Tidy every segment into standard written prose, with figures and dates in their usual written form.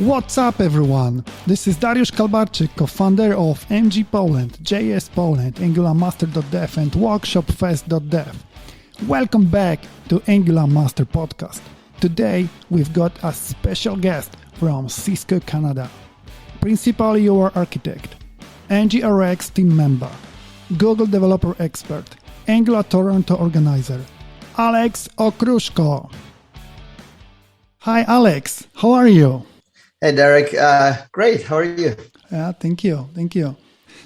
What's up, everyone? This is Dariusz Kalbarczyk, co-founder of MG Poland, JS Poland, AngularMaster.dev and WorkshopFest.dev. Welcome back to Angular Master Podcast. Today, we've got a special guest from Cisco Canada, Principal UI Architect, NgRX team member, Google Developer Expert, AngularToronto organizer, Alex Okrushko. Hi, Alex. How are you? Hey, Derek. Great. How are you? Yeah, thank you. Thank you.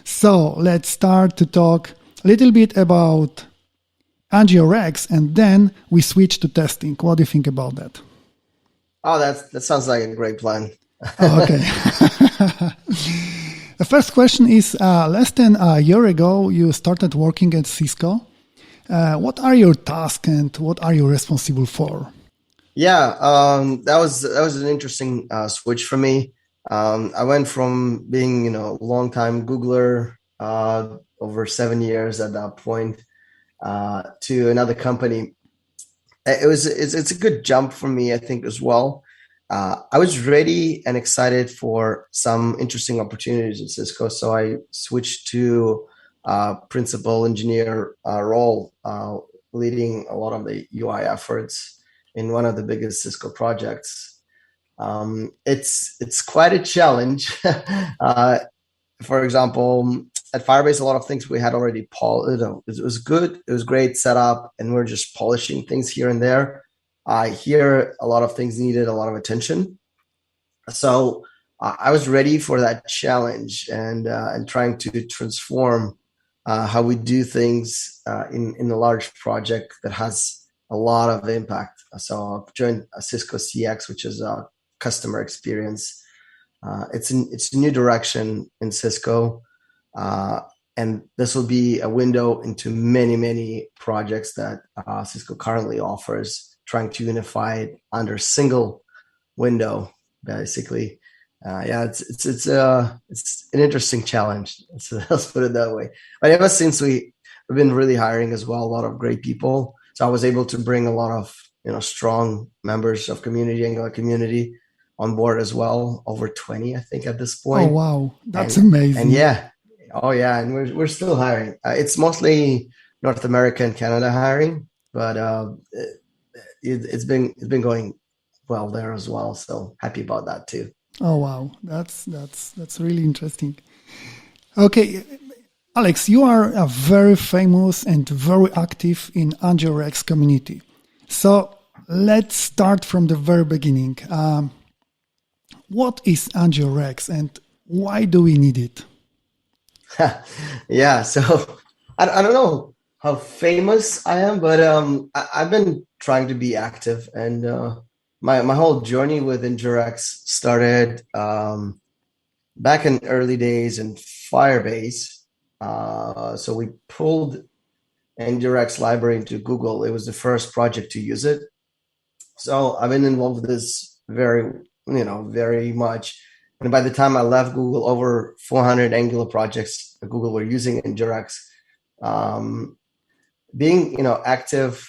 So let's start to talk a little bit about NgRX, and then we switch to testing. What do you think about that? Oh, that sounds like a great plan. Okay. The first question is, less than a year ago, you started working at Cisco. What are your tasks and what are you responsible for? Yeah, that was an interesting switch for me. I went from being, a long-time Googler, over 7 years at that point, to another company. It's a good jump for me, I think, as well. I was ready and excited for some interesting opportunities at Cisco, so I switched to principal engineer role, leading a lot of the UI efforts in one of the biggest Cisco projects. It's quite a challenge. For example, at Firebase, a lot of things we had already it was good. It was great setup, and we're just polishing things here and there. Here, a lot of things needed a lot of attention. So I was ready for that challenge and trying to transform how we do things in a large project that has a lot of impact. So I've joined Cisco CX, which is a customer experience. It's a new direction in Cisco. And this will be a window into many, many projects that Cisco currently offers, trying to unify it under a single window, basically. It's an interesting challenge. So let's put it that way. But ever since we've been really hiring as well, a lot of great people. So I was able to bring a lot of strong members of Angular community on board as well. Over 20, I think, at this point. Oh wow, that's amazing! And yeah, and we're still hiring. It's mostly North America and Canada hiring, but it's been going well there as well. So happy about that too. Oh wow, that's really interesting. Okay, Alex, you are a very famous and very active in NgRX community. So let's start from the very beginning. What is NgRX and why do we need it? Yeah, so I don't know how famous I am, but I've been trying to be active, and my whole journey with NgRX started back in early days in Firebase. So we pulled NgRX library into Google. It was the first project to use it. So I've been involved with this very much. And by the time I left Google, over 400 Angular projects at Google were using NgRX. Being, active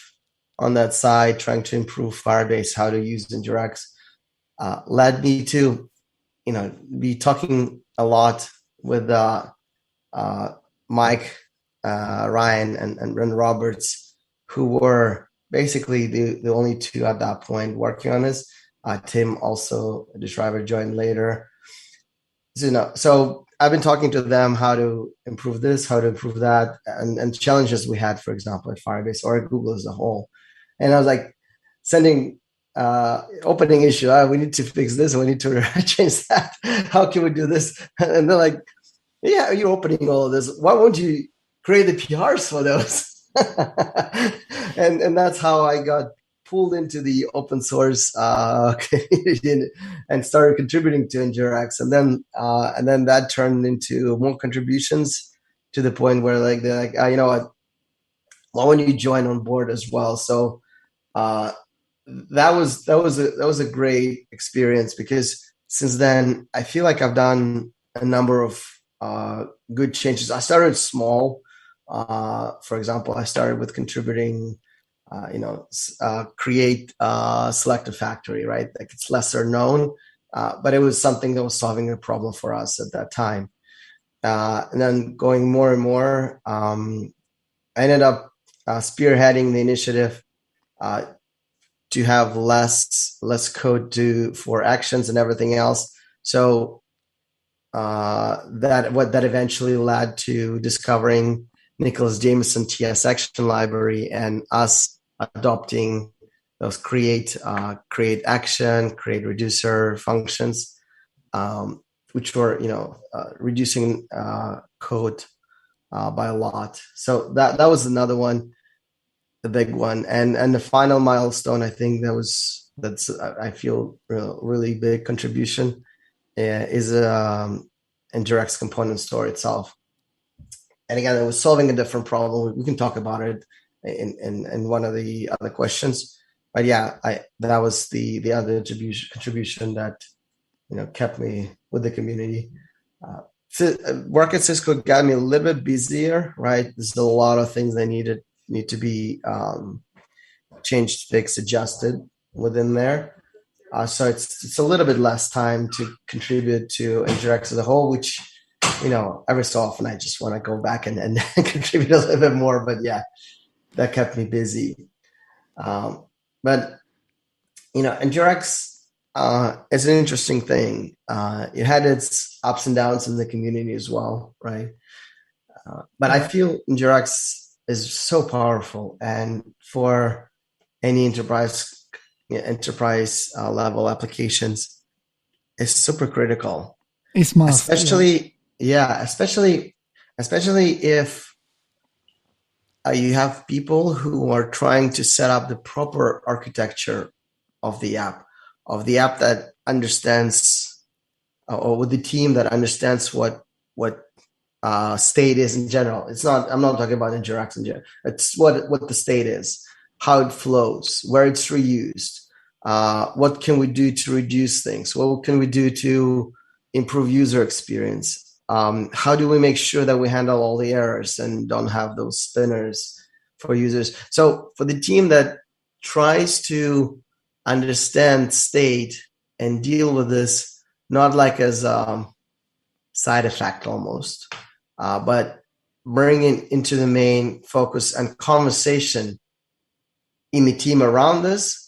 on that side, trying to improve Firebase, how to use NgRX, led me to, be talking a lot with Mike, Ryan, and Ren Roberts, who were basically the only two at that point working on this. Tim, also the driver, joined later. So I've been talking to them how to improve this, how to improve that, and challenges we had, for example, at Firebase or at Google as a whole. And I was like sending opening issue. We need to fix this. We need to change that. How can we do this? And they're like, yeah, you're opening all of this. Why won't you create the PRs for those? and that's how I got pulled into the open source community and started contributing to NgRX. And then that turned into more contributions to the point where they're like, you know what? Why won't you join on board as well? So that was a great experience, because since then I feel like I've done a number of good changes. I started small. For example, I started with contributing, create Selective Factory, right? Like, it's lesser known, but it was something that was solving a problem for us at that time. And then going more and more, I ended up spearheading the initiative to have less code for actions and everything else. So that eventually led to discovering Nicholas Jameson TS action library and us adopting those create action, create reducer functions, which were reducing code by a lot. So that was another one, the big one, and the final milestone, I think that's I feel really big contribution is NgRX component store itself. And again, it was solving a different problem. We can talk about it in one of the other questions. But yeah, that was the other contribution that kept me with the community. Work at Cisco got me a little bit busier, right? There's a lot of things that need to be changed, fixed, adjusted within there. So it's a little bit less time to contribute to NgRX as a whole, which, every so often I just want to go back and contribute a little bit more. But yeah, that kept me busy. But NgRX is an interesting thing. It had its ups and downs in the community as well, right? But I feel NgRX is so powerful, and for any enterprise level applications, is super critical. It's must, especially if you have people who are trying to set up the proper architecture of the app that understands, or with the team that understands what state is in general. I'm not talking about NgRX in general. It's what the state is, how it flows, where it's reused, what can we do to reduce things, what can we do to improve user experience, how do we make sure that we handle all the errors and don't have those spinners for users. So for the team that tries to understand state and deal with this, not like as a side effect almost, but bring it into the main focus and conversation in the team around this,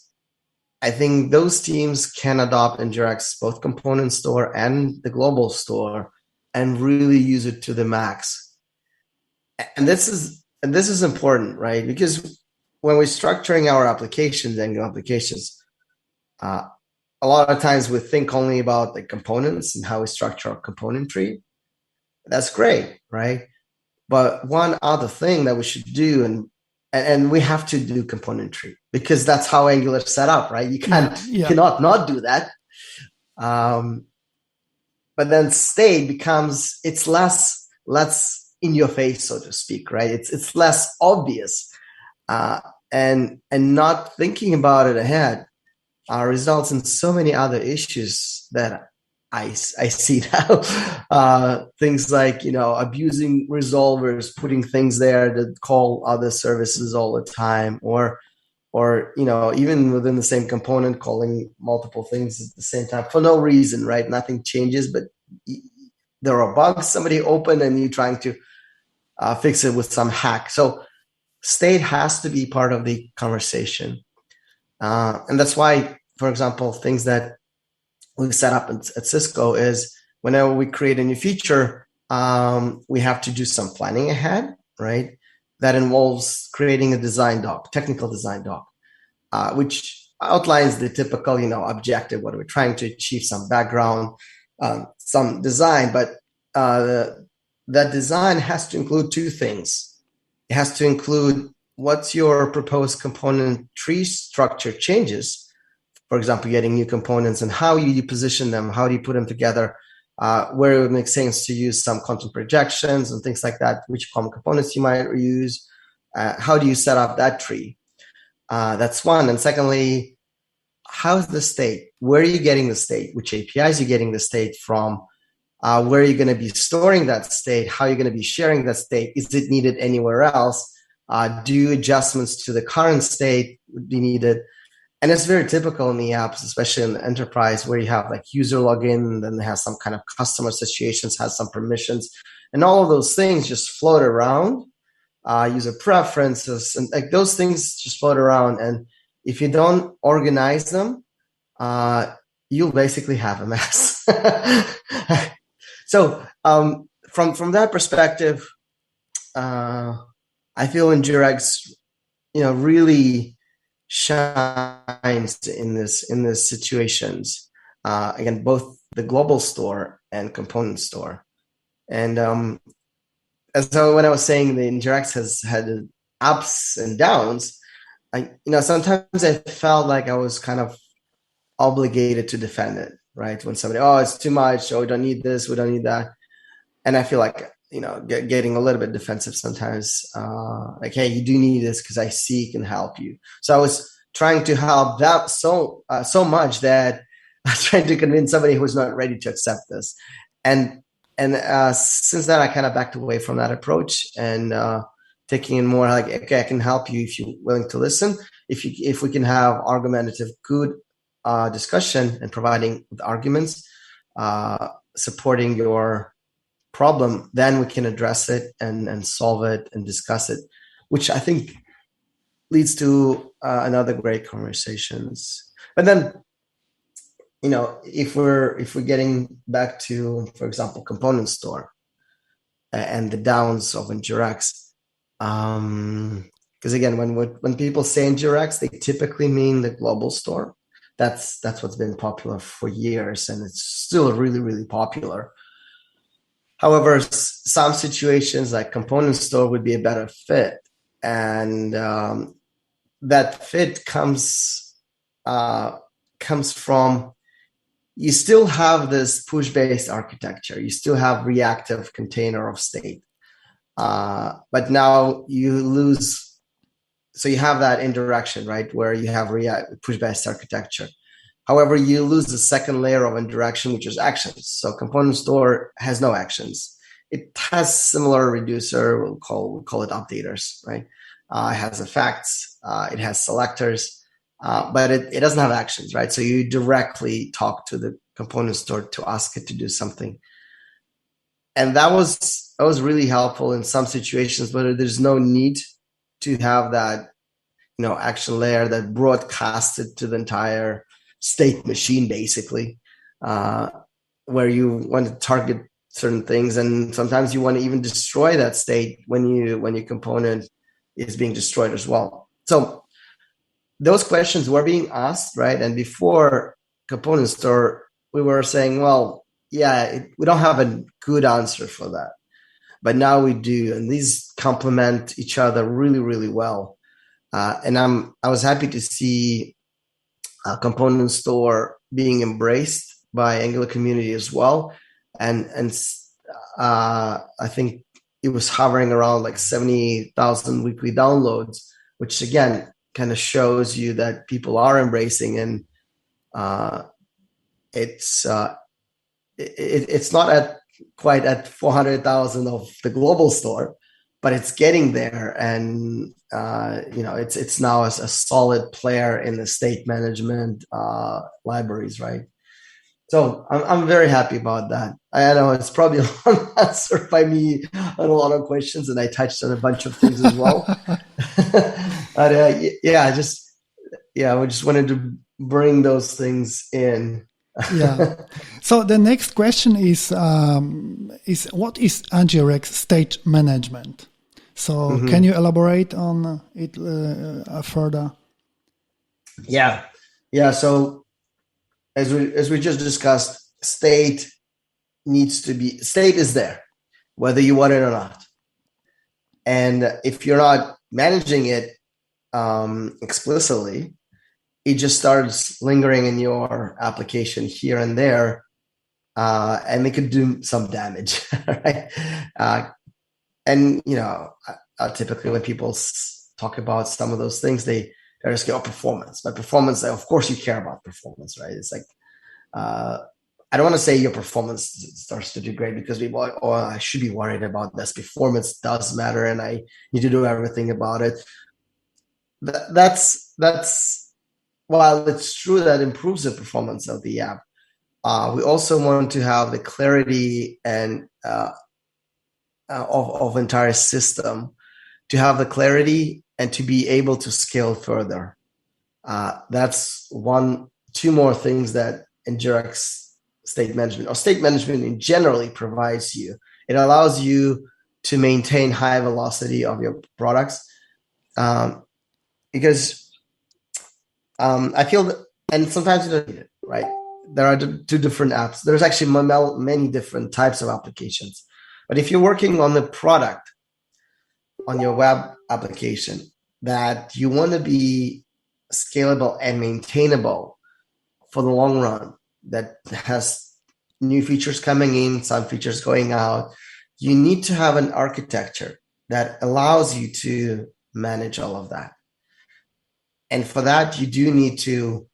I think those teams can adopt NgRX, both component store and the global store, and really use it to the max. And this is important, right? Because when we're structuring our applications, Angular applications, a lot of times we think only about the components and how we structure our component tree. That's great, right? But one other thing that we should do, and we have to do component tree because that's how Angular is set up, right? You cannot not do that. But then state becomes, it's less in your face, so to speak, right? It's less obvious, and not thinking about it ahead results in so many other issues that I see now. Things like, abusing resolvers, putting things there that call other services all the time, or even within the same component, calling multiple things at the same time for no reason, right? Nothing changes, but there are bugs somebody opened and you're trying to fix it with some hack. So state has to be part of the conversation. And that's why, for example, things that we set up at Cisco is whenever we create a new feature, we have to do some planning ahead, right? That involves creating a design doc, technical design doc, which outlines the typical, objective, what we're trying to achieve, some background, some design. But that design has to include two things. It has to include what's your proposed component tree structure changes. For example, getting new components and how you position them, how do you put them together, where it would make sense to use some content projections and things like that, which common components you might reuse, how do you set up that tree? That's one. And secondly, how's the state? Where are you getting the state? Which APIs are you getting the state from? Where are you going to be storing that state? How are you going to be sharing that state? Is it needed anywhere else? Do adjustments to the current state be needed? And it's very typical in the apps, especially in the enterprise, where you have like user login, then it has some kind of customer situations, has some permissions, and all of those things just float around. User preferences and like those things just float around. And if you don't organize them, you'll basically have a mess. So from that perspective, I feel NgRX, really shines in this situations. Again, both the global store and component store. And so when I was saying the NgRX has had ups and downs, sometimes I felt like I was kind of obligated to defend it, right? When somebody, oh, it's too much, oh, we don't need this, we don't need that. And I feel like, getting a little bit defensive sometimes, like, hey, you do need this because I see can help you. So I was trying to help that so much that I was trying to convince somebody who's not ready to accept this. And since then, I kind of backed away from that approach and taking in more like, okay, I can help you if you're willing to listen. If we can have argumentative, good discussion and providing the arguments, supporting your problem, then we can address it and solve it and discuss it, which I think leads to another great conversations. But then, if we're getting back to, for example, component store and the downs of NgRX, because again, when people say NgRX, they typically mean the global store. That's what's been popular for years, and it's still really, really popular. However, some situations like component store would be a better fit, and that fit comes from, you still have this push-based architecture. You still have reactive container of state. But now you lose, so you have that indirection, right, where you have push-based architecture. However, you lose the second layer of indirection, which is actions. So component store has no actions. It has similar reducer, we'll call it updaters, right? It has effects, it has selectors, but it doesn't have actions, right? So you directly talk to the component store to ask it to do something. And that was really helpful in some situations, but there's no need to have that, action layer that broadcasted to the entire state machine, basically, where you want to target certain things, and sometimes you want to even destroy that state when your component is being destroyed as well. So those questions were being asked, right? And before component store, we were saying, well, yeah, we don't have a good answer for that, but now we do, and these complement each other really, really well. And I was happy to see component store being embraced by Angular community as well, and I think it was hovering around like 70,000 weekly downloads, which again kind of shows you that people are embracing, and it's not quite at 400,000 of the global store, but it's getting there, and it's now a solid player in the state management libraries, right? So I'm very happy about that. I know it's probably a long answer by me on a lot of questions, and I touched on a bunch of things as well. But I just wanted to bring those things in. Yeah. So the next question is what is NgRX state management? So can you elaborate on it further? Yeah. So as we just discussed, state is there, whether you want it or not. And if you're not managing it explicitly, it just starts lingering in your application here and there, and it could do some damage, right? And typically when people talk about some of those things, they just go, performance. But performance, of course, you care about performance, right? It's like I don't want to say your performance starts to degrade because people are like, oh, I should be worried about this. Performance does matter, and I need to do everything about it. That's while it's true that improves the performance of the app, we also want to have the clarity and of entire system, to have the clarity and to be able to scale further. That's two more things that NgRX state management, or state management in generally, provides you. It allows you to maintain high velocity of your products, because I feel that, and sometimes you don't need it, right? There are two different apps. There's actually many different types of applications. But if you're working on the product, on your web application, that you want to be scalable and maintainable for the long run, that has new features coming in, some features going out, you need to have an architecture that allows you to manage all of that. And for that, you do need to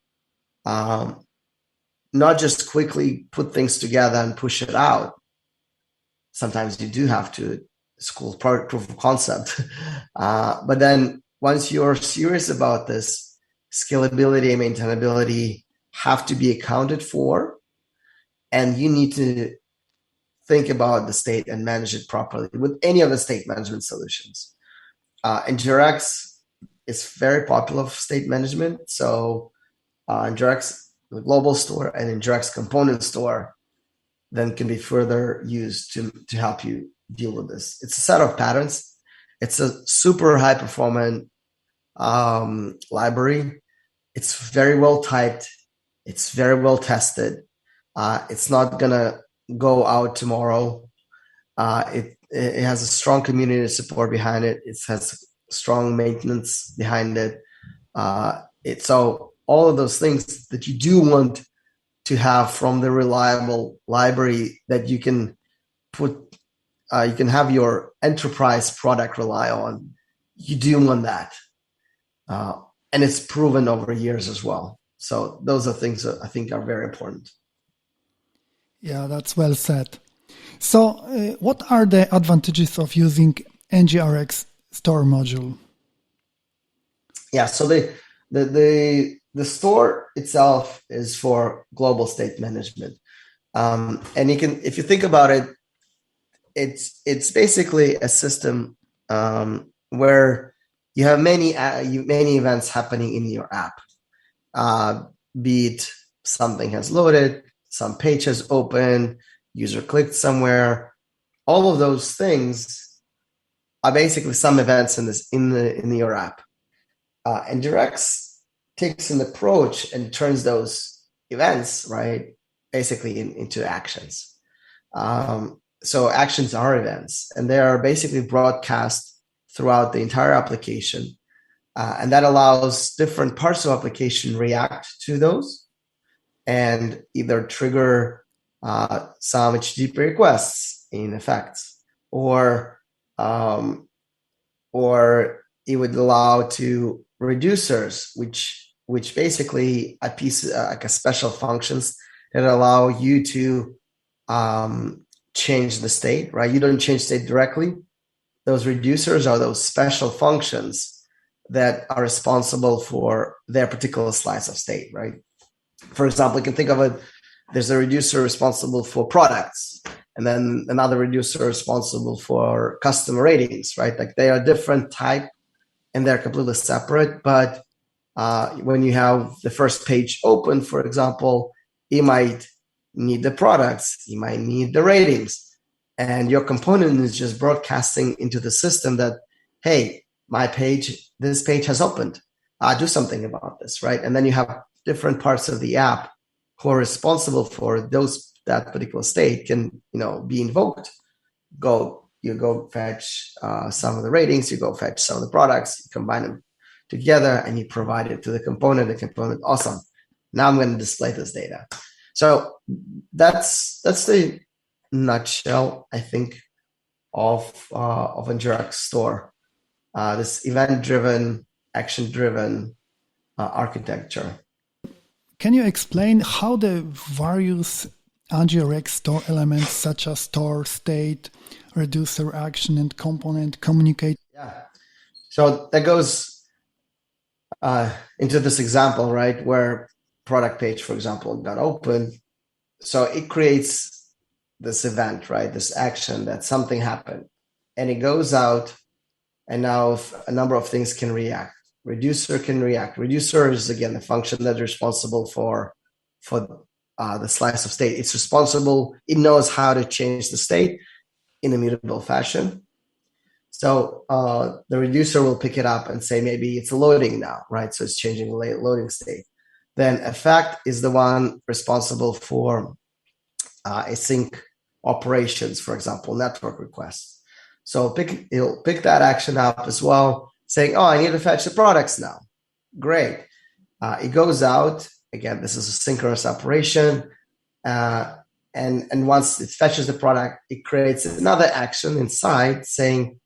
not just quickly put things together and push it out. Sometimes you do have to school proof of concept. But then once you're serious about this, scalability and maintainability have to be accounted for, and you need to think about the state and manage it properly with any of the state management solutions. NgRX is very popular for state management. So NgRX, the global store, and NgRX component store then can be further used to help you deal with this. It's a set of patterns. It's a super high performant library. It's very well typed. It's very well tested. It's not gonna go out tomorrow. It has a strong community support behind it. It has strong maintenance behind it. So all of those things that you do want to have from the reliable library that you can put, you can have your enterprise product rely on. You do want that. And it's proven over years as well. So those are things that I think are very important. Yeah, that's well said. So what are the advantages of using NgRX Store Module? Yeah, so the store itself is for global state management. And you can, if you think about it, it's basically a system where you have many events happening in your app. Be it something has loaded, some page has opened, user clicked somewhere. All of those things are basically some events in your app. NgRX takes an approach and turns those events, right, basically into actions. So actions are events, and they are basically broadcast throughout the entire application. And that allows different parts of the application react to those and either trigger some HTTP requests in effect, or it would allow to reducers, which basically a piece like a special functions that allow you to change the state, right? You don't change state directly. Those reducers are those special functions that are responsible for their particular slice of state, right? For example, you can think of it, there's a reducer responsible for products, and then another reducer responsible for customer ratings, right? Like they are different type and they're completely separate. But when you have the first page open, for example, you might need the products, you might need the ratings, and your component is just broadcasting into the system that, hey, this page has opened. Do something about this, right? And then you have different parts of the app who are responsible for that particular state can, be invoked. You go fetch some of the ratings, you go fetch some of the products, you combine them together, and you provide it to the component. The component, awesome. Now I'm going to display this data. So that's the nutshell, I think, of NgRX Store. This event-driven, action-driven architecture. Can you explain how the various NgRX store elements such as store, state, reducer, action, and component communicate? Yeah. So that goes into this example, right, where product page, for example, got open. So it creates this event, right, this action that something happened, and it goes out, and now a number of things can react. Reducer can react. Reducer is, again, the function that's responsible for the slice of state. It's responsible. It knows how to change the state in a mutable fashion. So the reducer will pick it up and say, maybe it's loading now, right? So it's changing the loading state. Then effect is the one responsible for async operations, for example, network requests. So it'll pick that action up as well, saying, oh, I need to fetch the products now. Great. It goes out. Again, this is a synchronous operation. And once it fetches the product, it creates another action inside saying,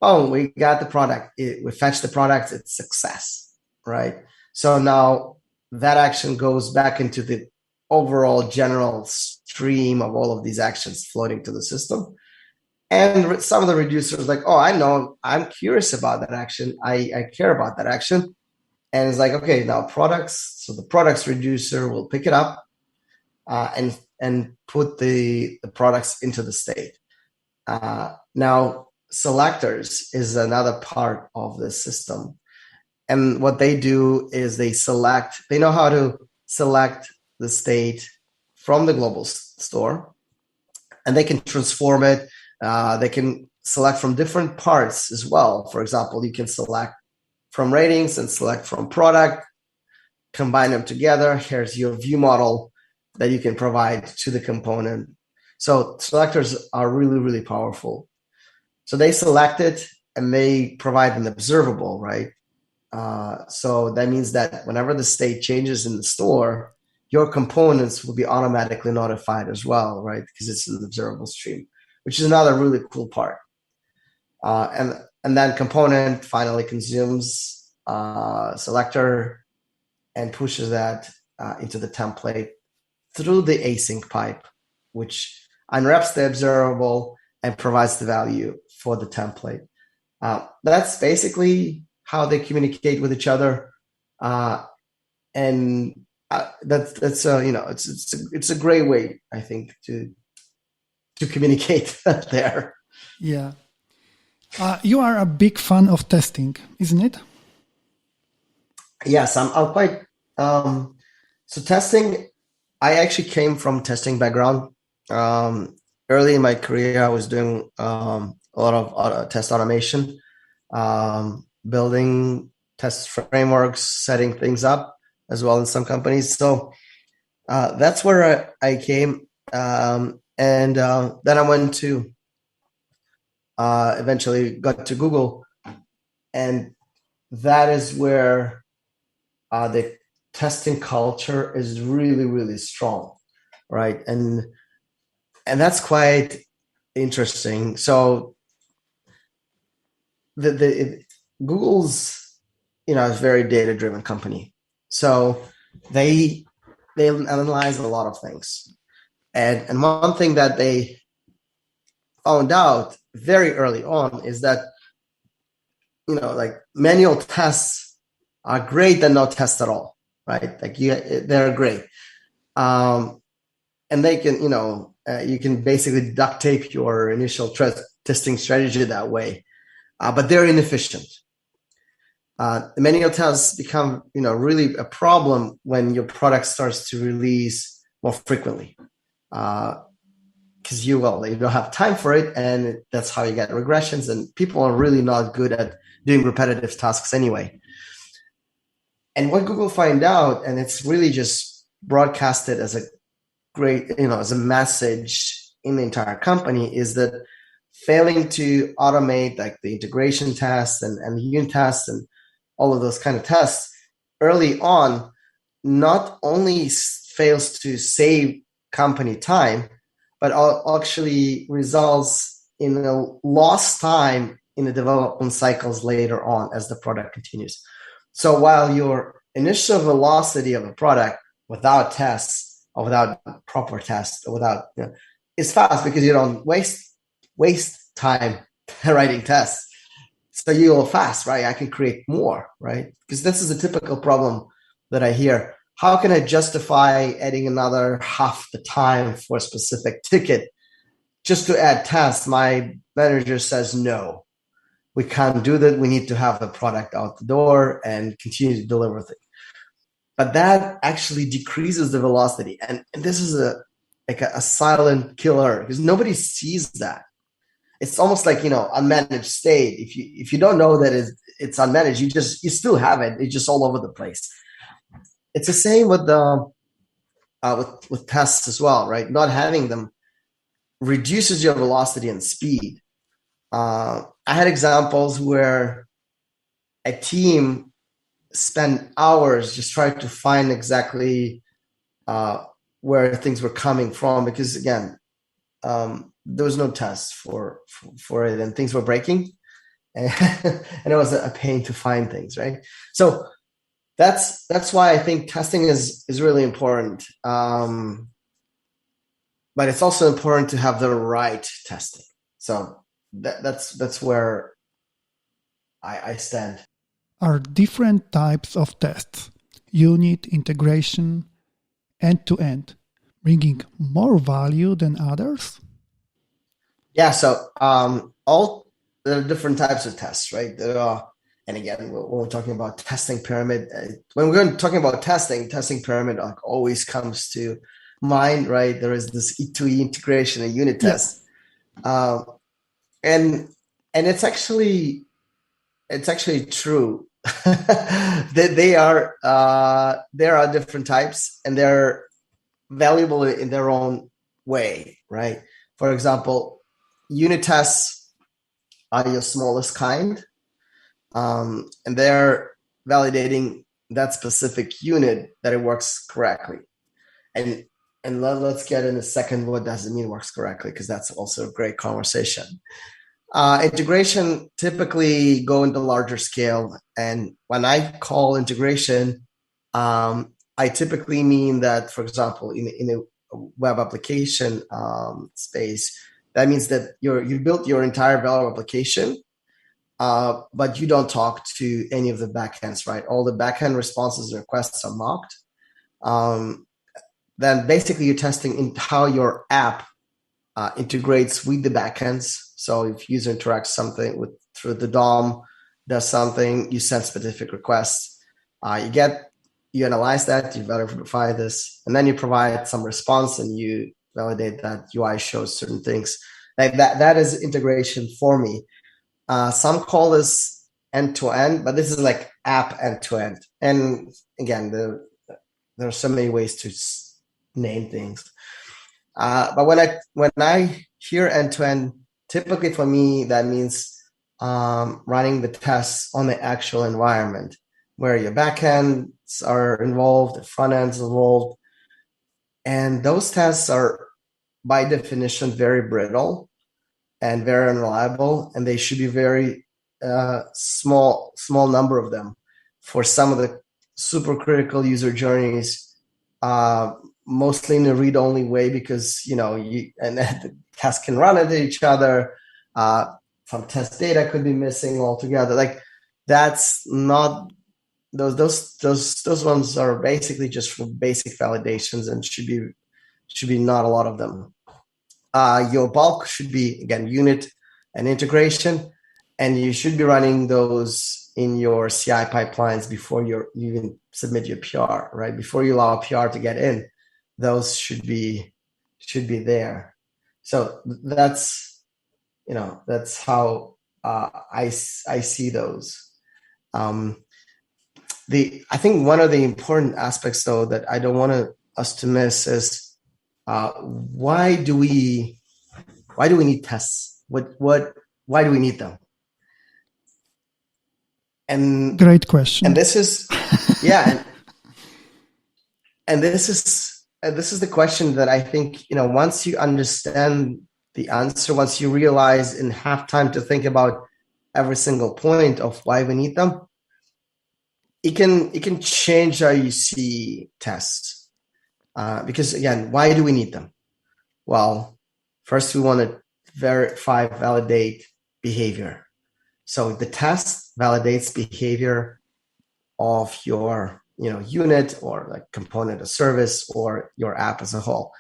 oh, we got the product. We fetched the product. It's success, right? So now that action goes back into the overall general stream of all of these actions floating to the system. And some of the reducers like, oh, I know, I'm curious about that action. I care about that action. And it's like, okay, now products. So the products reducer will pick it up and put the products into the state. Now, selectors is another part of the system. And what they do is they know how to select the state from the global store, and they can transform it. They can select from different parts as well. For example, you can select from ratings and select from product, combine them together. Here's your view model that you can provide to the component. So selectors are really, really powerful. So they select it and they provide an observable, right? So that means that whenever the state changes in the store, your components will be automatically notified as well, right? Because it's an observable stream, which is another really cool part. And then component finally consumes selector and pushes that into the template through the async pipe, which unwraps the observable and provides the value for the template. That's basically how they communicate with each other, and that's it's a great way, I think, to communicate there. Yeah. You are a big fan of testing, isn't it? Yes, I'm quite. So testing, I actually came from testing background. Early in my career, I was doing a lot of test automation, building test frameworks, setting things up as well in some companies. So that's where I came. And then I went to eventually got to Google, and that is where the testing culture is really, really strong, right? And that's quite interesting. So Google's, is a very data-driven company. So they analyze a lot of things. And one thing that they found out very early on is that, like manual tests are great than no tests at all, right? Like they're great. And they can, you can basically duct tape your initial testing strategy that way, but they're inefficient. The manual tests become, really a problem when your product starts to release more frequently, because you don't have time for it, and that's how you get regressions. And people are really not good at doing repetitive tasks anyway. And what Google find out, and it's really just broadcasted as a great, as a message in the entire company, is that failing to automate like the integration tests and the unit tests and all of those kind of tests early on, not only fails to save company time, but actually results in a lost time in the development cycles later on as the product continues. So while your initial velocity of a product without tests or without proper tests or without, is fast because you don't waste time writing tests. So you go fast, right? I can create more, right? Because this is a typical problem that I hear. How can I justify adding another half the time for a specific ticket just to add tests? My manager says, no, we can't do that. We need to have the product out the door and continue to deliver things. But that actually decreases the velocity. And this is a silent killer because nobody sees that. It's almost like, unmanaged state. If you don't know that it's unmanaged, you still have it. It's just all over the place. It's the same with with tests as well, right? Not having them reduces your velocity and speed. I had examples where a team spent hours just trying to find exactly where things were coming from, because again, there was no test for it, and things were breaking, and it was a pain to find things, right? So that's why I think testing is really important. But it's also important to have the right testing. So that's where I stand. Are different types of tests, unit, integration, end-to-end, bringing more value than others? Yeah, so all the different types of tests, right? And again, when we're talking about testing pyramid, when we're talking about testing pyramid always comes to mind, right? There is this E2E integration, a unit test, and it's actually true that there are different types, and they're valuable in their own way, right? For example, unit tests are your smallest kind, and they're validating that specific unit that it works correctly. And let's get in a second what does it mean works correctly, because that's also a great conversation. Integration typically go into larger scale, and when I call integration, I typically mean that, for example, in a web application space, that means that you built your entire web application, but you don't talk to any of the backends, right? All the backend responses and requests are mocked. Then basically you're testing in how your app integrates with the backends. So if user interacts something through the DOM, does something, you send specific requests, you analyze that, you verify this, and then you provide some response and you validate that UI shows certain things. Like that is integration for me. Some call this end-to-end, but this is like app end-to-end. And again, there are so many ways to name things. But when I hear end-to-end, typically for me, that means running the tests on the actual environment where your backends are involved, the front ends involved. And those tests are by definition very brittle and very unreliable, and they should be very small number of them for some of the super critical user journeys, mostly in a read-only way, because and the tests can run into each other. Some test data could be missing altogether. Like that's not those ones are basically just for basic validations and should be not a lot of them. Your bulk should be, again, unit and integration, and you should be running those in your CI pipelines before you even submit your PR, right? Before you allow PR to get in, those should be there. So that's how I see those. I think one of the important aspects, though, that I don't want us to miss is why do we need tests? Why do we need them? And great question. And this is and this is the question that I think, once you understand the answer, once you realize and have time to think about every single point of why we need them, it can change how you see tests. Because again, why do we need them? Well, first we want to verify, validate behavior. So the test validates behavior of your unit or like component or service or your app as a whole.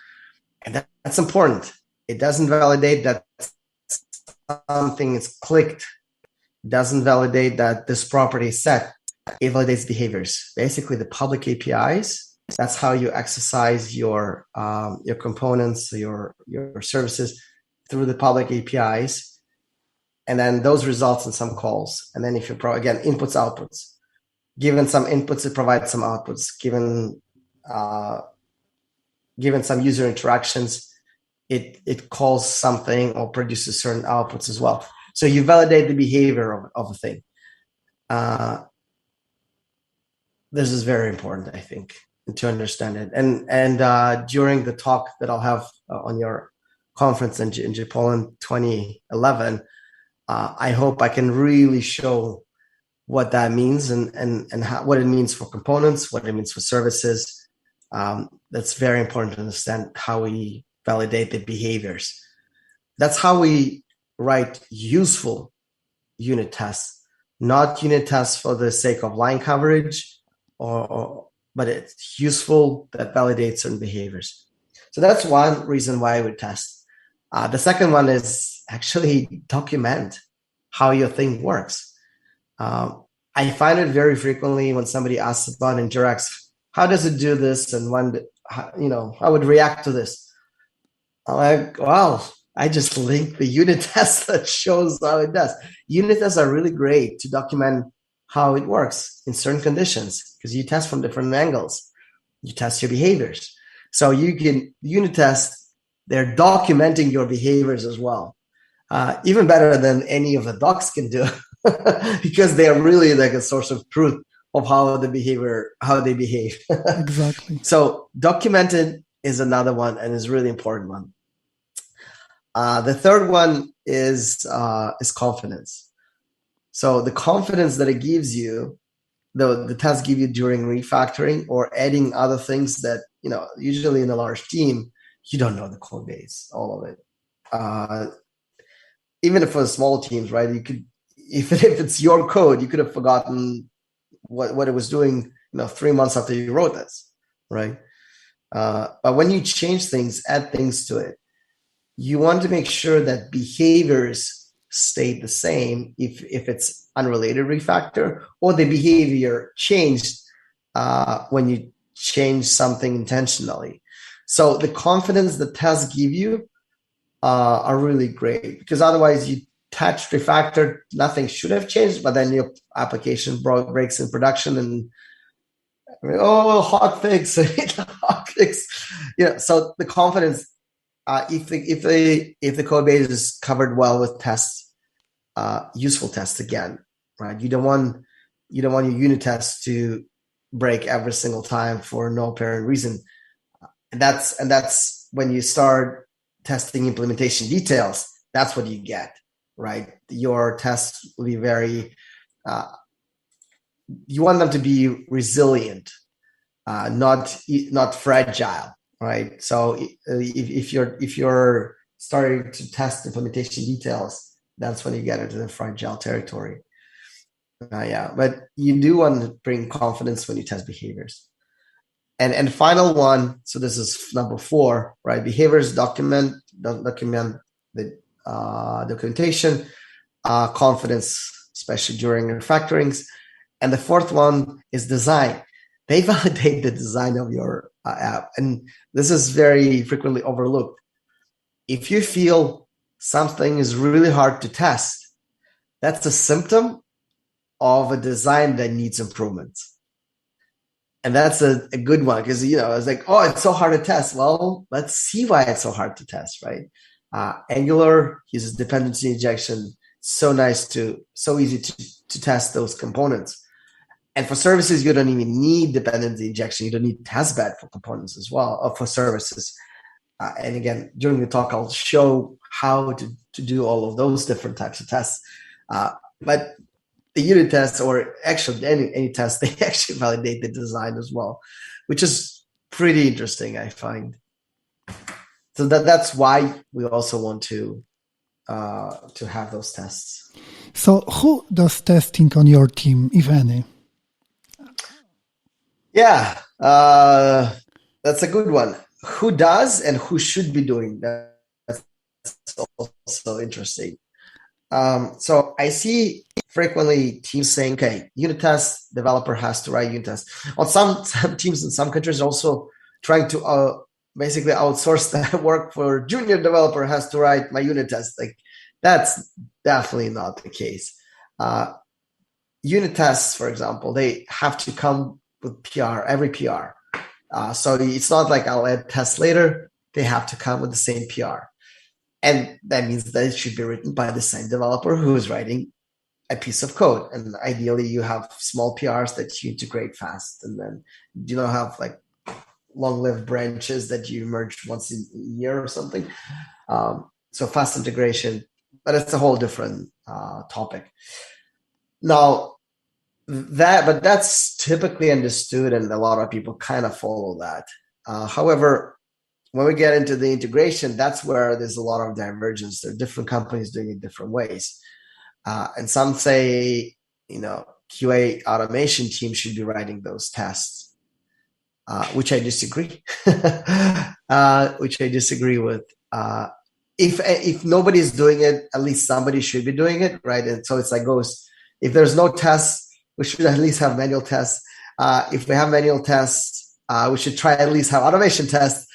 And that's important. It doesn't validate that something is clicked. It doesn't validate that this property is set. It validates behaviors. Basically, the public APIs, that's how you exercise your components, your services through the public APIs. And then those results in some calls. And then if you again, inputs, outputs. Given some inputs, it provides some outputs. Given some user interactions, it calls something or produces certain outputs as well. So you validate the behavior of a thing. This is very important, I think, to understand it. And during the talk that I'll have on your conference in Poland 2011, I hope I can really show what that means and what it means for components, what it means for services. That's very important to understand how we validate the behaviors. That's how we write useful unit tests, not unit tests for the sake of line coverage, but it's useful that validates certain behaviors. So that's one reason why I would test. The second one is actually document how your thing works. I find it very frequently when somebody asks about NgRX, how does it do this? And I would react to this. I'm like, well, I just linked the unit test that shows how it does. Unit tests are really great to document how it works in certain conditions because you test from different angles. You test your behaviors. So you can unit test, they're documenting your behaviors as well. Even better than any of the docs can do because they are really like a source of truth of how they behave. Exactly. So documented is another one and is a really important one. The third one is confidence. So the confidence that it gives you, the tests give you during refactoring or adding other things that, usually in a large team, you don't know the code base, all of it. Even for small teams, right? You could, if it's your code, you could have forgotten what it was doing, 3 months after you wrote this, right? But when you change things, add things to it, you want to make sure that behaviors stay the same if it's unrelated refactor or the behavior changed when you change something intentionally. So the confidence the tests give you are really great because otherwise you touch refactor, nothing should have changed, but then your application breaks in production and hotfix, hotfix. So the confidence, if the code base is covered well with tests, useful tests again, right? You don't want your unit tests to break every single time for no apparent reason. And that's when you start testing implementation details, that's what you get, right? Your tests will be very, you want them to be resilient, not fragile, right? So if you're starting to test implementation details, that's when you get into the fragile territory. But you do want to bring confidence when you test behaviors. And final one, so this is number 4, right? Behaviors document the documentation, confidence, especially during refactorings. And the fourth one is design. They validate the design of your app. And this is very frequently overlooked. If you feel something is really hard to test, that's a symptom of a design that needs improvements. And that's a good one because, it's like, it's so hard to test. Well, let's see why it's so hard to test, right? Angular uses dependency injection. So easy to test those components. And for services, you don't even need dependency injection. You don't need testbed for components as well, or for services. And again, during the talk, I'll show how to do all of those different types of tests. But the unit tests, or actually any test, they actually validate the design as well, which is pretty interesting, I find. So that's why we also want to to have those tests. So who does testing on your team, if any? Yeah, that's a good one. Who does and who should be doing that? That's also interesting. So I see frequently teams saying, okay, unit test, developer has to write unit tests. On some teams in some countries also trying to basically outsource that work for junior developer has to write my unit test. Like that's definitely not the case. Unit tests, for example, they have to come with PR, every PR. So it's not like I'll add tests later. They have to come with the same PR. And that means that it should be written by the same developer who is writing a piece of code. And ideally, you have small PRs that you integrate fast. And then you don't have like long-lived branches that you merge once a year or something. So fast integration, but it's a whole different topic. Now, but that's typically understood, and a lot of people kind of follow that. However, when we get into the integration, that's where there's a lot of divergence. There are different companies doing it different ways. And some say, QA automation team should be writing those tests, which I disagree. Which I disagree with. If nobody's doing it, at least somebody should be doing it, right? And so it's like goes, if there's no tests, we should at least have manual tests. If we have manual tests, we should try at least have automation tests.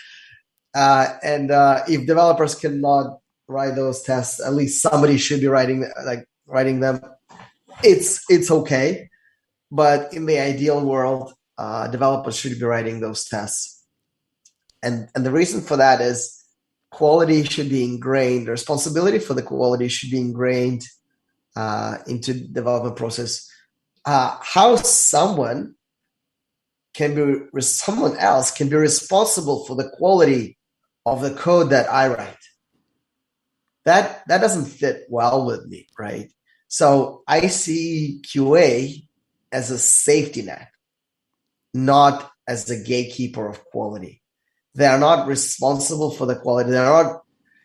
And if developers cannot write those tests, at least somebody should be writing them. It's okay, but in the ideal world, developers should be writing those tests. And the reason for that is quality should be ingrained. The responsibility for the quality should be ingrained into the development process. How someone else can be responsible for the quality of the code that I write. That doesn't fit well with me, right? So I see QA as a safety net, not as a gatekeeper of quality. They are not responsible for the quality.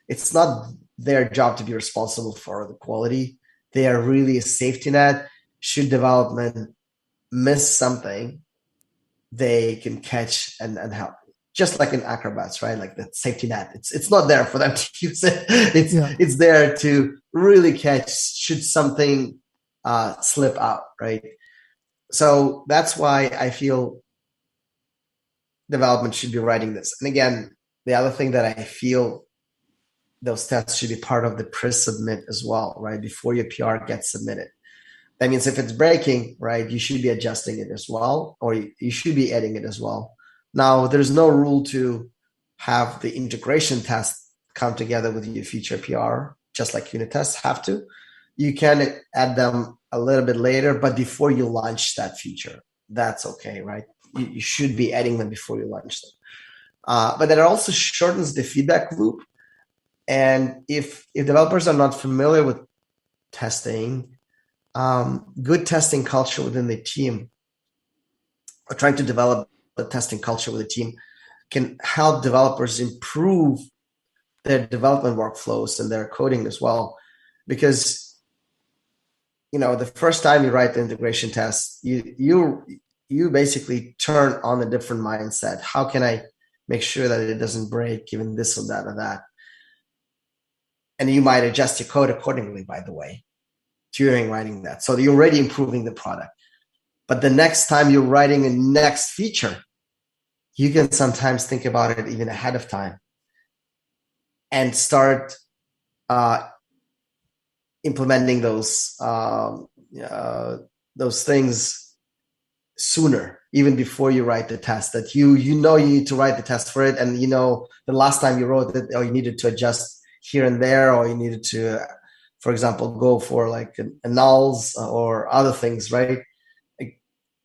It's not their job to be responsible for the quality. They are really a safety net. Should development miss something, they can catch and help. Just like in Acrobats, right? Like the safety net. It's not there for them to use it. It's there to really catch should something slip out, right? So that's why I feel development should be writing this. And again, the other thing that I feel those tests should be part of the pre-submit as well, right? Before your PR gets submitted. That means if it's breaking, right, you should be adjusting it as well, or you should be adding it as well. Now, there's no rule to have the integration test come together with your feature PR, just like unit tests have to. You can add them a little bit later, but before you launch that feature, that's okay, right? You should be adding them before you launch them. But that also shortens the feedback loop. And if developers are not familiar with testing, good testing culture within the team, or trying to develop the testing culture with the team, can help developers improve their development workflows and their coding as well. Because, the first time you write the integration test, you basically turn on a different mindset. How can I make sure that it doesn't break given this or that or that? And you might adjust your code accordingly, by the way, during writing that. So you're already improving the product. But the next time you're writing a next feature, you can sometimes think about it even ahead of time and start implementing those things sooner, even before you write the test. That you need to write the test for it, and the last time you wrote it, or you needed to adjust here and there, or you needed to, for example, go for like a nulls or other things, right?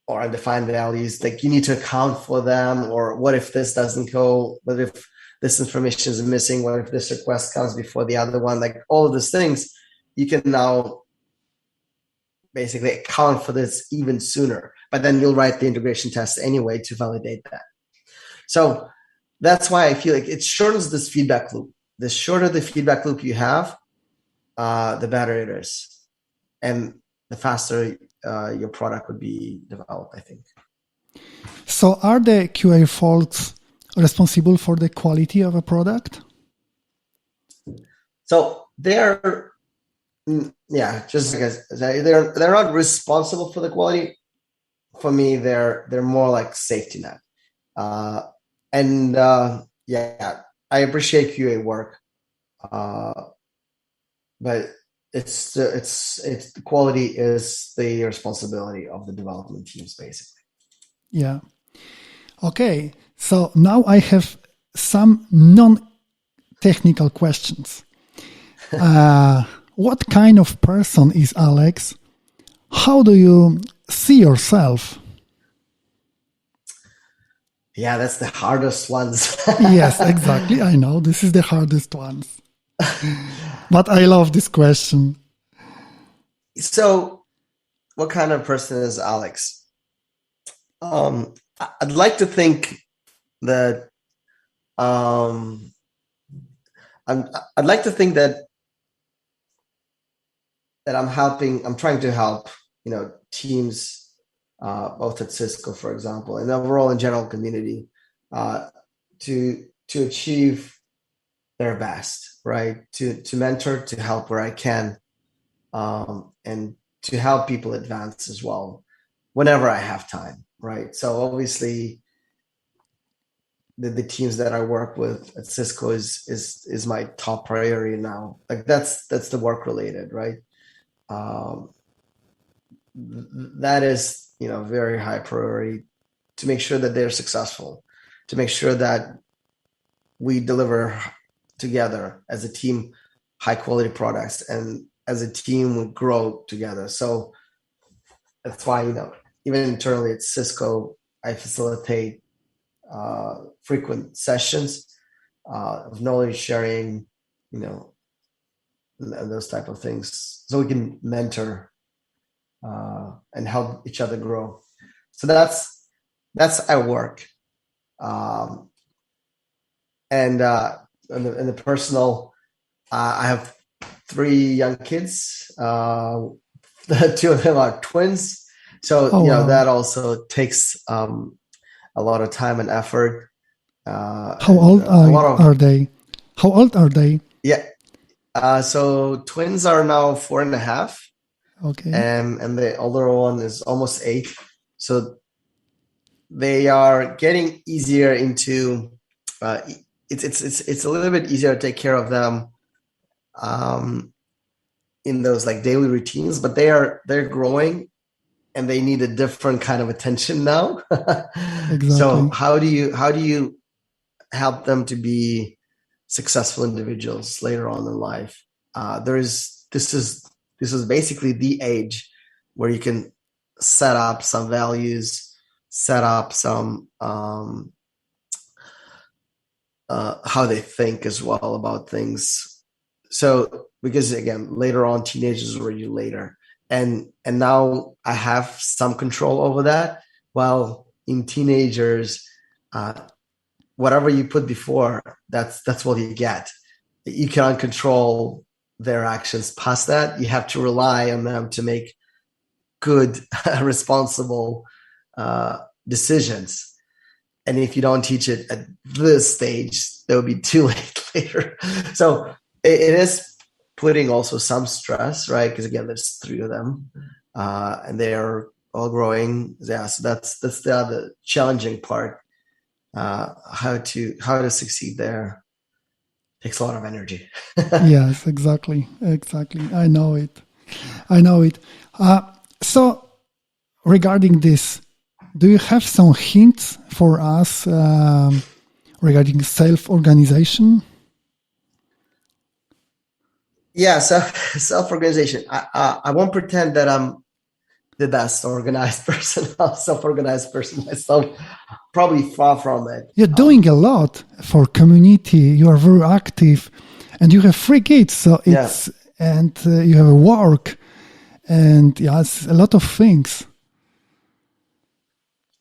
Or undefined values, like you need to account for them. Or what if this doesn't go? What if this information is missing? What if this request comes before the other one? Like all of these things, you can now basically account for this even sooner. But then you'll write the integration test anyway to validate that. So that's why I feel like it shortens this feedback loop. The shorter the feedback loop you have, the better it is, and the faster your product would be developed, I think. So are the QA folks responsible for the quality of a product? So they're, just like I said, they're not responsible for the quality. For me, they're more like safety net. I appreciate QA work, but it's the quality is the responsibility of the development teams, basically. Yeah. Okay. So now I have some non-technical questions. What kind of person is Alex? How do you see yourself? Yeah, that's the hardest ones. Yes, exactly. I know this is the hardest ones. But I love this question. So, what kind of person is Alex? I'd like to think that I'd like to think that I'm trying to help, teams, both at Cisco, for example, and overall in general community, to achieve their best, right? To mentor, to help where I can, and to help people advance as well, whenever I have time, right? So obviously, the teams that I work with at Cisco is my top priority now. Like that's the work related, right? That is, very high priority to make sure that they're successful, to make sure that we deliver together as a team high quality products, and as a team we grow together. So that's why, even internally at Cisco, I facilitate frequent sessions of knowledge sharing, and those type of things, so we can mentor and help each other grow. So that's our work. And in the personal, I have 3 young kids. 2 of them are twins. So, wow. that also takes a lot of time and effort. How old are they? How old are they? Yeah. So twins are now 4.5. Okay. And the older one is almost 8. So they are getting easier into, it's a little bit easier to take care of them in those like daily routines, but they're growing and they need a different kind of attention now. Exactly. So how do you help them to be successful individuals later on in life? This is basically the age where you can set up some values, set up some how they think as well about things. So because again, later on, teenagers were you later, and now I have some control over that. While in teenagers, whatever you put before, that's what you get. You cannot control their actions past that. You have to rely on them to make good, responsible decisions. And if you don't teach it at this stage, it'll be too late later. So it is putting also some stress, right? Because again, there's 3 of them, and they are all growing. Yeah, so that's the other challenging part. How to succeed there takes a lot of energy. Yes, exactly. I know it. So regarding this, do you have some hints for us regarding self-organization? Yeah, so self-organization. I won't pretend that I'm the best organized person. I'm a self-organized person myself. Probably far from it. You're doing a lot for community. You are very active, and you have 3 kids. So it's and you have a work, and it's a lot of things.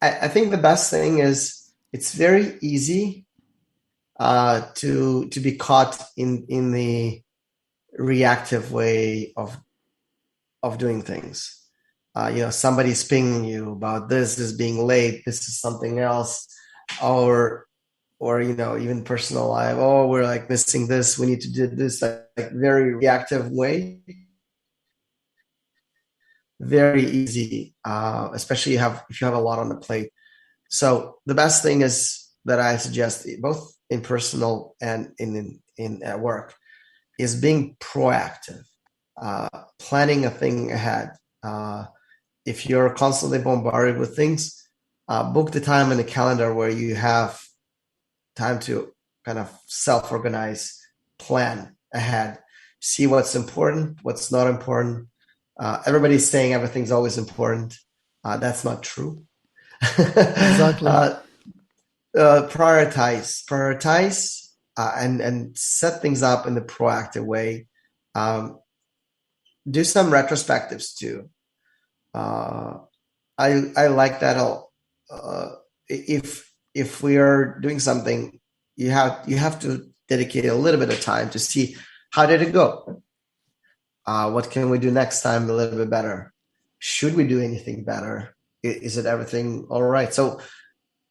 I think the best thing is it's very easy to be caught in the reactive way of doing things. Somebody's pinging you about this is being late, this is something else, or even personal life. Oh, we're like missing this. We need to do this. Like very reactive way. Very easy, especially if you have a lot on the plate. So the best thing is that I suggest, both in personal and in at work, is being proactive, planning a thing ahead. If you're constantly bombarded with things, book the time in the calendar where you have time to kind of self-organize, plan ahead, see what's important, what's not important. Everybody's saying everything's always important. That's not true. Exactly. Prioritize, and set things up in a proactive way. Do some retrospectives too. I like that. If we are doing something, you have to dedicate a little bit of time to see how did it go. What can we do next time a little bit better? Should we do anything better? Is it everything all right? So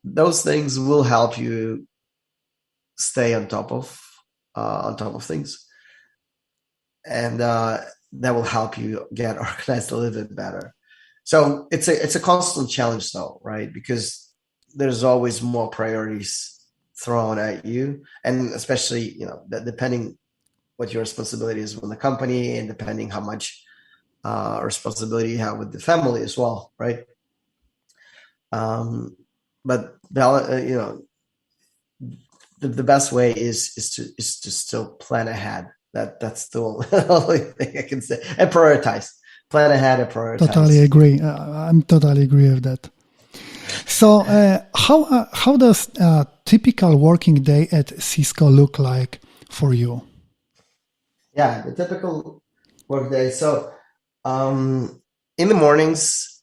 those things will help you stay on top of things, and that will help you get organized a little bit better. So it's a constant challenge though, right? Because there's always more priorities thrown at you, and especially depending what your responsibility is with the company, and depending how much responsibility you have with the family as well, right? But the best way is to still plan ahead. That's the only thing I can say. And prioritize, plan ahead, and prioritize. Totally agree. I'm totally agree with that. So, how does a typical working day at Cisco look like for you? Yeah, the typical work day. So, in the mornings,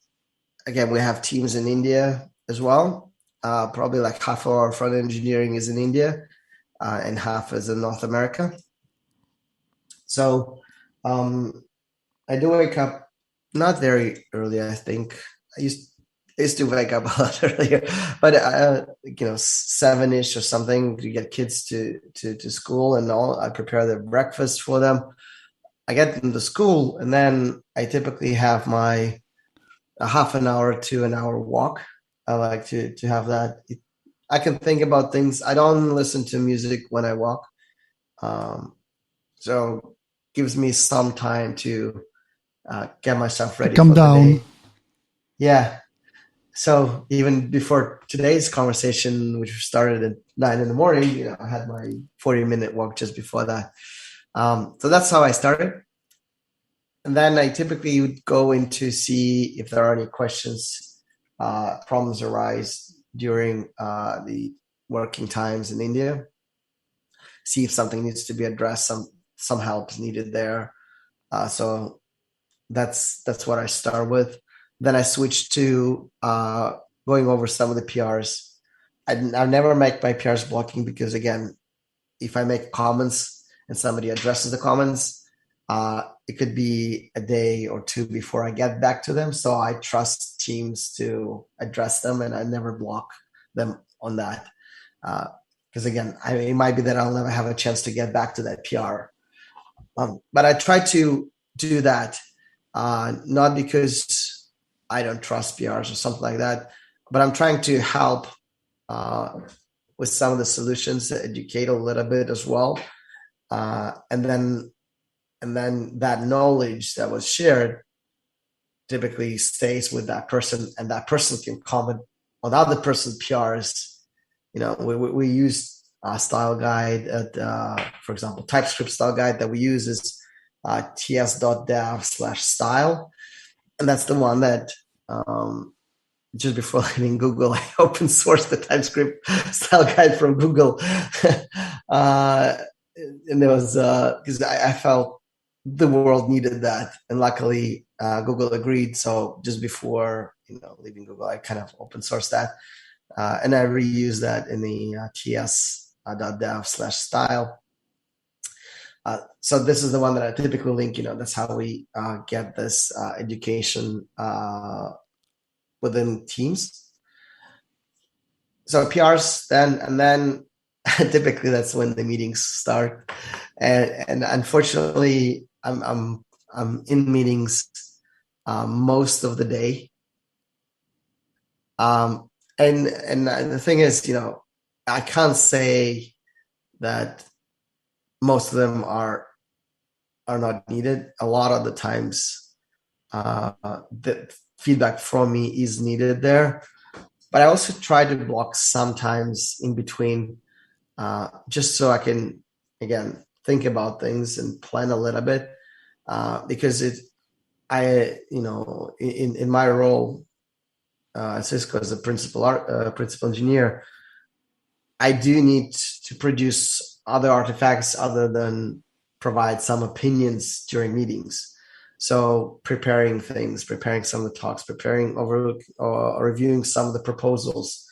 again, we have teams in India as well. Probably like half of our front engineering is in India, and half is in North America. So, I do wake up not very early. I think I used to wake up a lot earlier, but 7-ish or something to get kids to school and all. I prepare their breakfast for them. I get them to school, and then I typically have a half an hour to an hour walk. I like to have that. I can think about things. I don't listen to music when I walk, so gives me some time to get myself ready Come for the down. day. Yeah. So even before today's conversation, which started at 9 in the morning, I had my 40-minute walk just before that. So that's how I started. And then I typically would go in to see if there are any questions, problems arise during the working times in India. See if something needs to be addressed, some help is needed there. So that's what I start with. Then I switch to going over some of the PRs. I never make my PRs blocking, because again, if I make comments and somebody addresses the comments, it could be a day or two before I get back to them. So I trust teams to address them, and I never block them on that. Because again, it might be that I'll never have a chance to get back to that PR. But I try to do that, not because I don't trust PRs or something like that, but I'm trying to help with some of the solutions to educate a little bit as well. And then that knowledge that was shared typically stays with that person, and that person can comment on other person's PRs. We use a style guide for example, TypeScript style guide that we use is ts.dev/style. And that's the one that just before leaving Google, I open sourced the TypeScript style guide from Google. And there was because I felt the world needed that, and luckily Google agreed. So just before leaving Google, I kind of open sourced that, and I reuse that in the ts.dev/style. So this is the one that I typically link. That's how we get this education within teams. So PRs then typically that's when the meetings start, and unfortunately I'm in meetings most of the day. And the thing is, I can't say that most of them are not needed. A lot of the times, the feedback from me is needed there. But I also try to block sometimes in between, just so I can, again, think about things and plan a little bit. Because in my role at Cisco as a principal engineer, I do need to produce other artifacts other than provide some opinions during meetings. So preparing things, preparing some of the talks, reviewing some of the proposals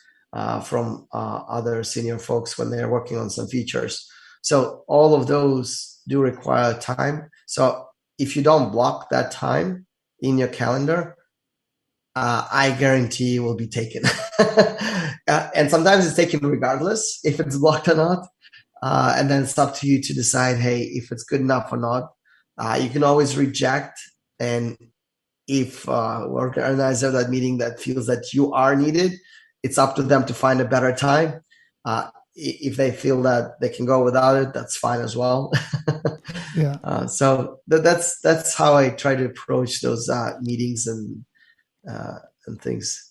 from other senior folks when they're working on some features. So all of those do require time. So if you don't block that time in your calendar, I guarantee you will be taken. And sometimes it's taken regardless if it's blocked or not. And then it's up to you to decide, hey, if it's good enough or not. You can always reject. And if organizer of that meeting that feels that you are needed, it's up to them to find a better time. If they feel that they can go without it, that's fine as well. Yeah. So that's how I try to approach those meetings and things.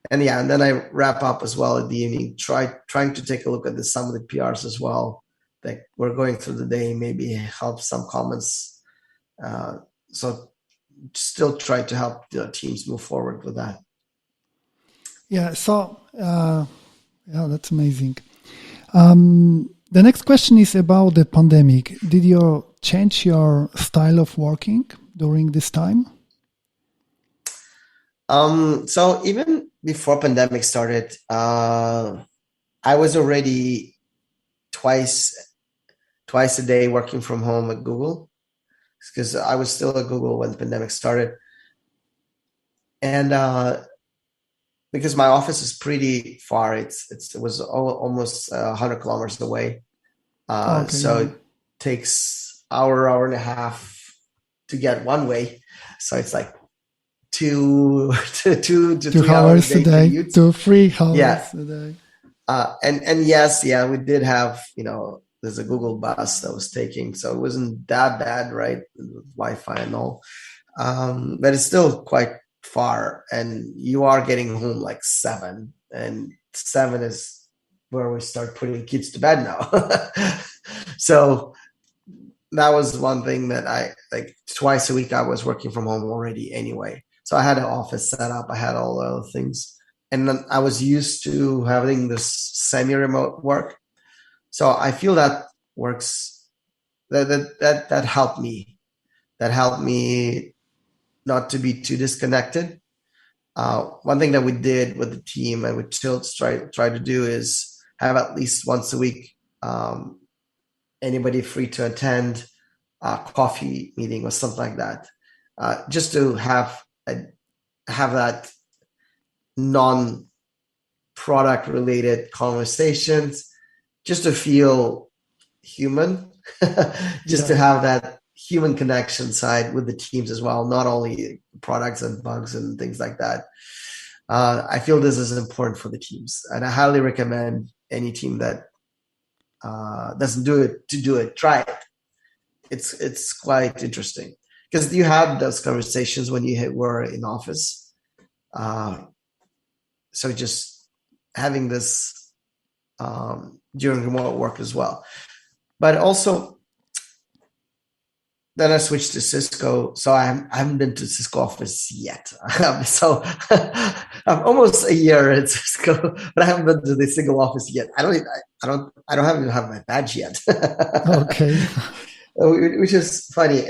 And then I wrap up as well at the evening, trying to take a look at some of the PRs as well that we're going through the day, maybe help some comments. So still try to help the teams move forward with that. Yeah. So, that's amazing. The next question is about the pandemic. Did you change your style of working during this time? So even before pandemic started, I was already twice a day working from home at Google, because I was still at Google when the pandemic started. And because my office is pretty far, it was almost 100 kilometers away. So it takes hour and a half to get one way. So it's like 2 to 3 hours a day commute. 2 3 hours a day. And yes, we did have, there's a Google bus that was taking, so it wasn't that bad, right? With Wi-Fi and all. But it's still quite far, and you are getting home like 7, and 7 is where we start putting kids to bed now. So that was one thing that I like. Twice a week I was working from home already anyway. So I had an office set up, I had all the other things. And then I was used to having this semi-remote work. So I feel that works, that helped me. That helped me not to be too disconnected. One thing that we did with the team and we still try to do is have at least once a week, anybody free to attend a coffee meeting or something like that, just to have that non-product related conversations, just to feel human, to have that human connection side with the teams as well, not only products and bugs and things like that. I feel this is important for the teams, and I highly recommend any team that doesn't do it to do it. Try it. It's quite interesting, because you had those conversations when you were in office. So just having this during remote work as well. But also, then I switched to Cisco. So I haven't been to Cisco office yet. So I'm almost a year at Cisco, but I haven't been to the single office yet. I don't even have my badge yet. Okay. Which is funny.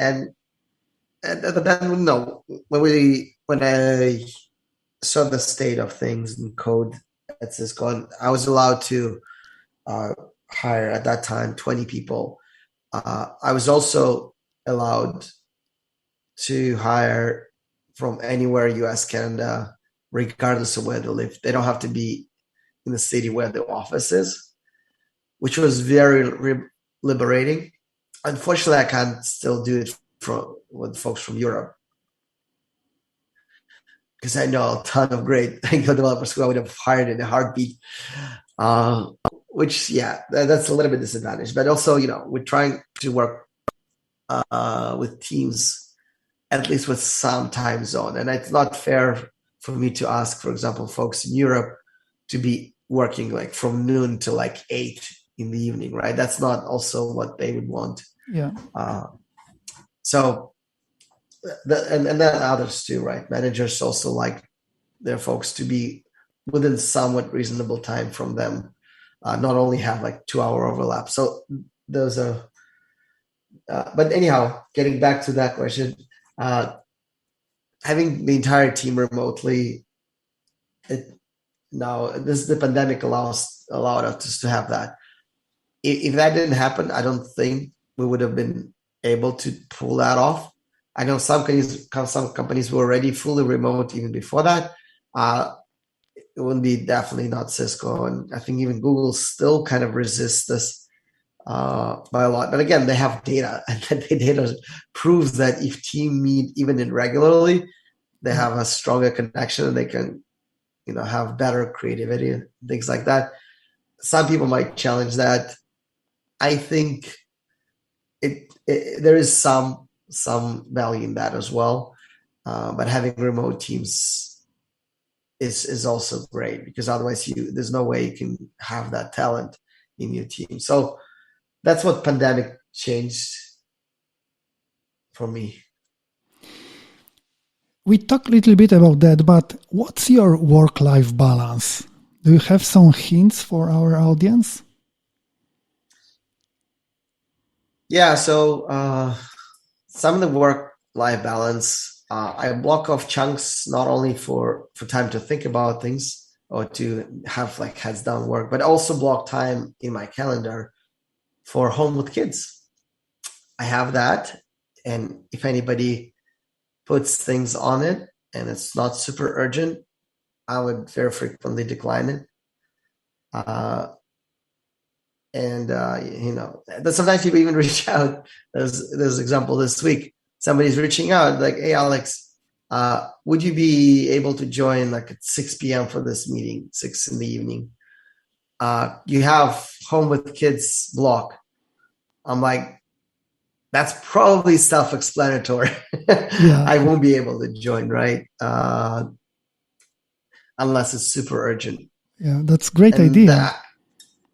But then when I saw the state of things in code at Cisco, and I was allowed to hire at that time 20 people. I was also allowed to hire from anywhere, US, Canada, regardless of where they live. They don't have to be in the city where the office is, which was very liberating. Unfortunately, I can't still do it with folks from Europe, because I know a ton of great Angular developers who I would have hired in a heartbeat. Which, yeah, that's a little bit disadvantage. But also, we're trying to work with teams, at least with some time zone. And it's not fair for me to ask, for example, folks in Europe to be working like from noon to like 8 in the evening, right? That's not also what they would want. Yeah. And then others too, right? Managers also like their folks to be within somewhat reasonable time from them, not only have like 2-hour overlap. So those are, but anyhow, getting back to that question, having the entire team remotely, the pandemic allowed us to have that. If that didn't happen, I don't think we would have been able to pull that off. I know some companies were already fully remote even before that. It wouldn't be definitely not Cisco, and I think even Google still kind of resists this by a lot. But again, they have data, and the data proves that if team meet even irregularly, they have a stronger connection, and they can, have better creativity and things like that. Some people might challenge that. I think there is some value in that as well, but having remote teams is also great, because otherwise there's no way you can have that talent in your team. So that's what pandemic changed for me. We talked a little bit about that, but what's your work-life balance? Do you have some hints for our audience? Yeah, so some of the work-life balance, I block off chunks not only for time to think about things or to have like heads down work, but also block time in my calendar for home with kids. I have that, and if anybody puts things on it and it's not super urgent, I would very frequently decline it. But sometimes people even reach out. There's an example this week. Somebody's reaching out like, "Hey, Alex, would you be able to join like at 6 p.m. for this meeting, 6 in the evening? You have home with kids block." I'm like, that's probably self-explanatory. Yeah. I won't be able to join, right? Unless it's super urgent. Yeah, that's a great idea.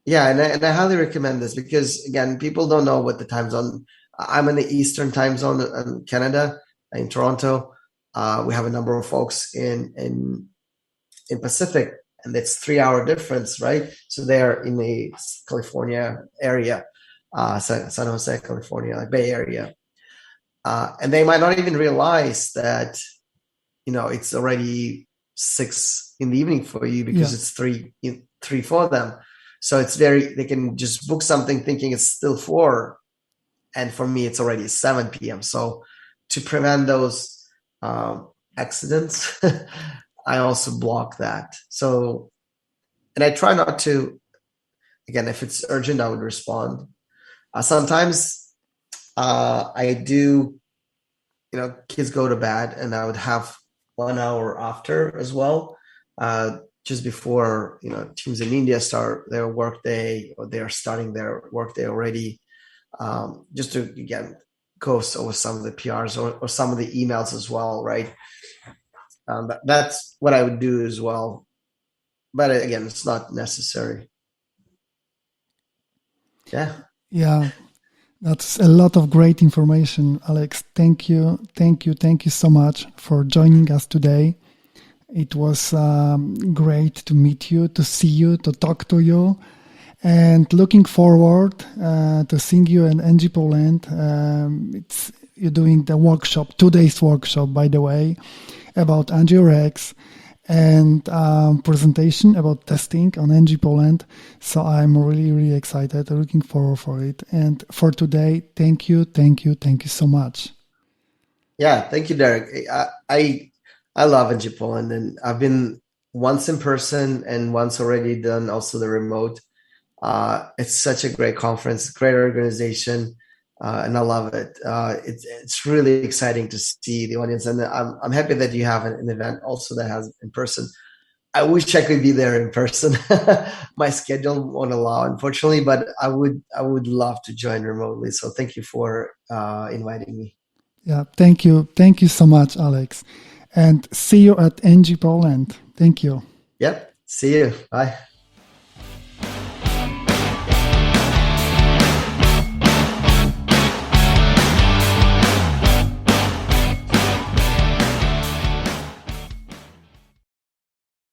And I highly recommend this, because again, people don't know what the time zone. I'm in the Eastern time zone in Canada, in Toronto. We have a number of folks in Pacific, and it's 3-hour difference, right? So they're in the California area, San Jose, California, like Bay Area, and they might not even realize that it's already 6 in the evening for you, because it's 3 for them. So they can just book something thinking it's still 4. And for me, it's already 7 p.m. So to prevent those accidents, I also block that. So, and I try not to, again, if it's urgent, I would respond. Sometimes I do, kids go to bed, and I would have 1 hour after as well. Just before, teams in India start their workday, or they are starting their workday already, just to, again, go over some of the PRs or some of the emails as well, right? That's what I would do as well. But again, it's not necessary. Yeah. Yeah, that's a lot of great information, Alex. Thank you so much for joining us today. It was great to meet you, to see you, to talk to you, and looking forward to seeing you in NG Poland. You're doing the workshop, 2 days workshop, by the way, about NgRX. and presentation about testing on NG Poland. So I'm really, really excited, looking forward for it. And for today, thank you so much. Yeah, thank you, Derek. I love NG Poland, and I've been once in person and once already done also the remote. It's such a great conference, great organization, and I love it. It's really exciting to see the audience, and I'm happy that you have an event also that has in person. I wish I could be there in person. My schedule won't allow, unfortunately, but I would love to join remotely. So thank you for inviting me. Yeah, thank you so much, Alex, and see you at NG Poland. Thank you. Yep. See you. Bye.